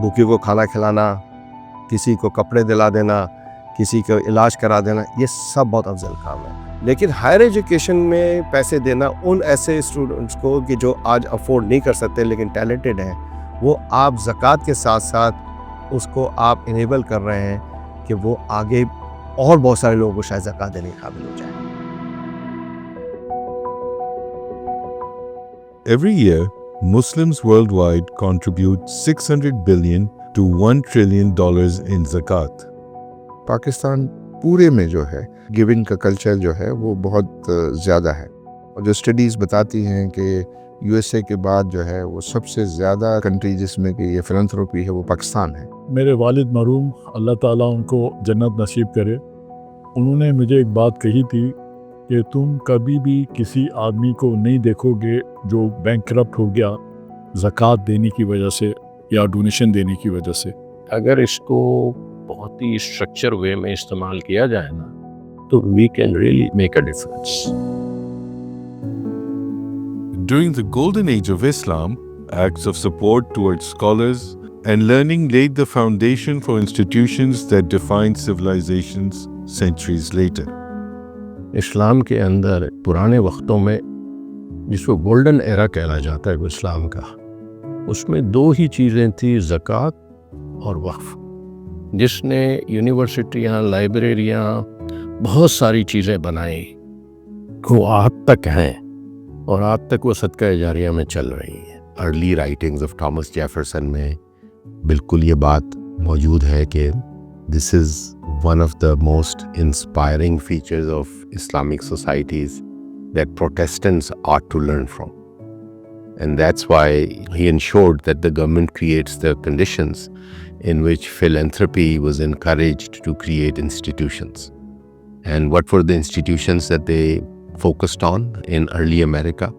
भूखे को खाना खिलाना, किसी को कपड़े दिला देना, किसी को इलाज करा देना, ये सब बहुत अफजल काम है। लेकिन हायर एजुकेशन में पैसे देना उन ऐसे स्टूडेंट्स को कि जो आज अफोर्ड नहीं कर सकते लेकिन टैलेंटेड हैं, वो आप ज़कात के साथ साथ उसको आप इनेबल कर रहे हैं कि वो आगे और बहुत सारे लोगों को शायद ज़कात देने के काबिल हो जाए। Every year, Muslims worldwide contribute 600 billion to $1 trillion in zakat. Pakistan पूरे में जो है गिविंग का कल्चर जो है वो बहुत ज़्यादा है, और जो स्टडीज़ बताती हैं कि यूएसए के बाद जो है वो सबसे ज़्यादा कंट्री जिसमें कि ये फिलैंथ्रोपी है वो पाकिस्तान है। मेरे वालिद मरहूम, अल्लाह ताला उनको जन्नत नसीब करे, उन्होंने मुझे एक बात कही थी कि तुम कभी भी किसी आदमी को नहीं देखोगे जो बैंकरप्ट हो गया ज़कात देने की वजह से या डोनेशन देने की वजह से। अगर इसको बहुत ही स्ट्रक्चर वे में इस्तेमाल किया जाए ना, तो we can really make a difference. During the golden age of Islam, acts of support towards scholars and learning laid the foundation for institutions that defined civilizations centuries later. इस्लाम के अंदर पुराने वक्तों में, जिसको गोल्डन एरा कहला जाता है इस्लाम का, उसमें दो ही चीज़ें थी, ज़कात और वक्फ, जिसने यूनिवर्सिटियाँ, लाइब्रेरियाँ, बहुत सारी चीज़ें बनाई, वो आज तक हैं और आज तक वो सदका जारिया में चल रही है। Early writings of Thomas Jefferson में बिल्कुल ये बात मौजूद है कि this is one of the most inspiring features of Islamic societies that Protestants ought to learn from. And that's why he ensured that the government creates the conditions in which philanthropy was encouraged to create institutions. And what were the institutions that they focused on in early America?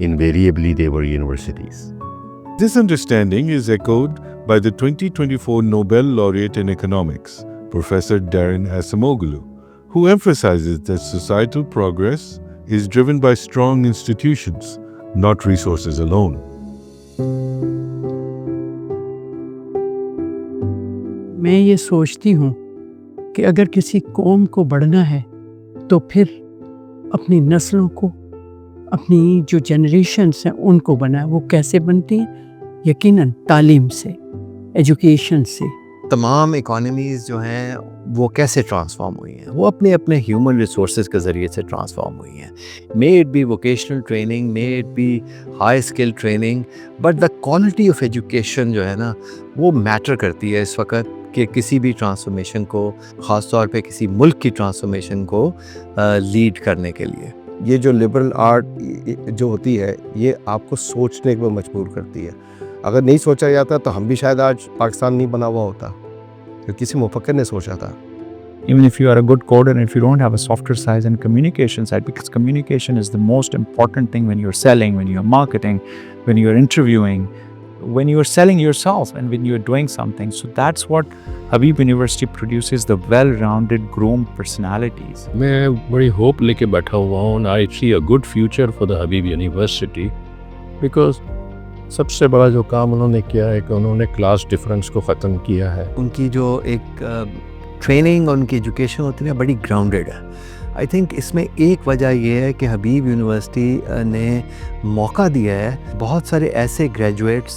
Invariably, they were universities. This understanding is echoed by the 2024 Nobel laureate in economics, Professor Daron Acemoglu, who emphasizes that societal progress is driven by strong institutions, not resources alone. मैं ये सोचती हूँ कि अगर किसी कौम को बढ़ना है तो फिर अपनी नस्लों को, अपनी जो जनरेशन्स हैं उनको बनाए। वो कैसे बनती हैं? यकीनन तालीम से, एजुकेशन से। तमाम इकोनॉमीज़ जो हैं वो कैसे ट्रांसफॉर्म हुई हैं, वो अपने अपने ह्यूमन रिसोर्सेज के ज़रिए से ट्रांसफॉर्म हुई हैं। May it be vocational training, may it be high skill training, but the quality of education जो है ना वो मैटर करती है इस वक्त कि किसी भी ट्रांसफॉर्मेशन को, ख़ास तौर पे किसी मुल्क की ट्रांसफॉर्मेशन को लीड करने के लिए। ये जो लिबरल आर्ट जो होती है ये आपको सोचने पर मजबूर करती है। अगर नहीं सोचा जाता तो हम भी शायद आज पाकिस्तान नहीं बना हुआ होता, तो किसी मुफक्किर ने सोचा था। Even if you are a good coder and if you don't have a softer side and communication side, because communication is the most important thing when you're selling, when you're marketing, when you're interviewing, when you're selling yourself and when you're doing something. So that's what Habib University produces, the well-rounded, groomed personalities. मैं बड़ी hope लेके बैठा हुआ हूँ। I see a good future for the Habib University because सबसे बड़ा जो काम उन्होंने किया है कि उन्होंने क्लास डिफरेंस को ख़त्म किया है। उनकी जो एक ट्रेनिंग और उनकी एजुकेशन होती है बड़ी ग्राउंडेड है। आई थिंक इसमें एक वजह यह है कि हबीब यूनिवर्सिटी ने मौका दिया है बहुत सारे ऐसे ग्रेजुएट्स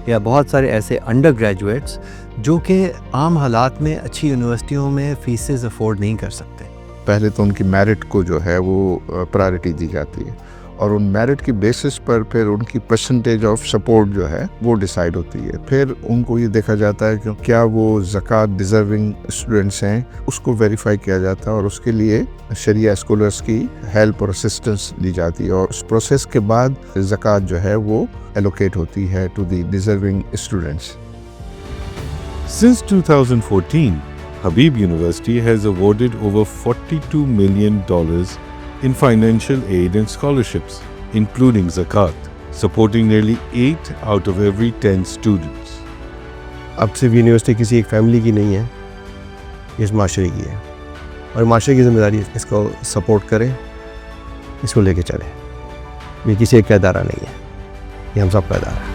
या बहुत सारे ऐसे अंडर ग्रेजुएट्स जो कि आम हालात में अच्छी यूनिवर्सिटियों में फीसेस अफोर्ड नहीं कर सकते। पहले तो उनकी मेरिट को जो है वो प्रायोरिटी दी जाती है, और उन मेरिट की बेसिस पर फिर उनकी परसेंटेज ऑफ सपोर्ट जो है वो डिसाइड होती है। फिर उनको ये देखा जाता है कि क्या वो ज़कात डिज़र्विंग स्टूडेंट्स हैं, उसको वेरीफाई किया जाता है और उसके लिए शरिया स्कॉलर्स की हेल्प और असिस्टेंस दी जाती है, और उस प्रोसेस के बाद ज़कात जो है वो एलोकेट होती है to the deserving students. Since 2014, Habib University has awarded over $42 million in financial aid and scholarships, including Zakat, supporting nearly 8 out of every 10 students. अब सिर्फ यूनिवर्सिटी किसी एक फैमिली की नहीं है, इस माशरे की है, और माशरे की जिम्मेदारी है इसको सपोर्ट करें, इसको लेके चलें। ये किसी एक का इदारा नहीं है, ये हम सब का इदारा है।